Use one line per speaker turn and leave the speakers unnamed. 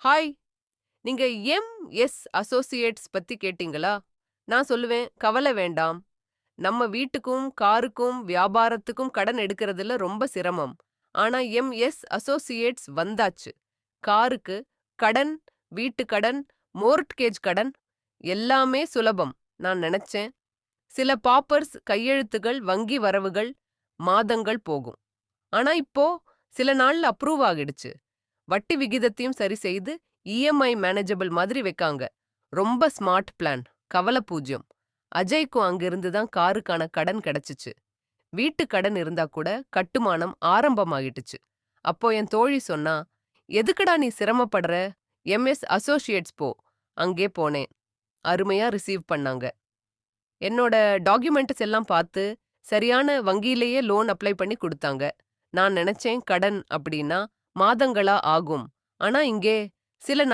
Hi! நீங்க MS. Associates பத்தி கேட்டீங்களா? நான் சொல்லுவேன், கவலை வேண்டாம். நம்ம வீட்டுக்கும், காருக்கும், வியாபாரத்துக்கும் கடன் எடுக்கிறதுல ரொம்ப சிரமம். ஆனா எம்.எஸ். அசோசியேட்ஸ் வந்தாச்சு. காருக்கு கடன், வீட்டு கடன், மோர்ட்கேஜ் கடன் எல்லாமே சுலபம். நான் நெனச்சேன். சில பாப்பர்ஸ், கையெழுத்துகள், வங்கி வரவுகள் மாதங்கள் போகும். ஆனா இப்போ சில நாள்ல அப்ரூவ் ஆகிடுச்சு. வட்டி விகிதத்தையும் சரி செய்து இஎம்ஐ மேனேஜபிள் மாதிரி வைக்காங்க. ரொம்ப ஸ்மார்ட் பிளான். கவலை பூஜ்யம். அஜய்க்கும் அங்கிருந்து தான் காருக்கான கடன் கிடைச்சுச்சு. வீட்டு கடன் இருந்தா கூட கட்டுமானம் ஆரம்பமாகிட்டுச்சு. அப்போ என் தோழி சொன்னா, எதுக்குடா நீ சிரமப்படுற? எம்எஸ் அசோசியேட்ஸ் போ. அங்கே போனேன். அருமையா ரிசீவ் பண்ணாங்க. என்னோட டாக்குமெண்ட்ஸ் எல்லாம் பார்த்து சரியான வங்கியிலேயே லோன் அப்ளை பண்ணி கொடுத்தாங்க. நான் நினைச்சேன் கடன் அப்படின்னா மாதங்களா ஆகும். ஆனா இங்கே சில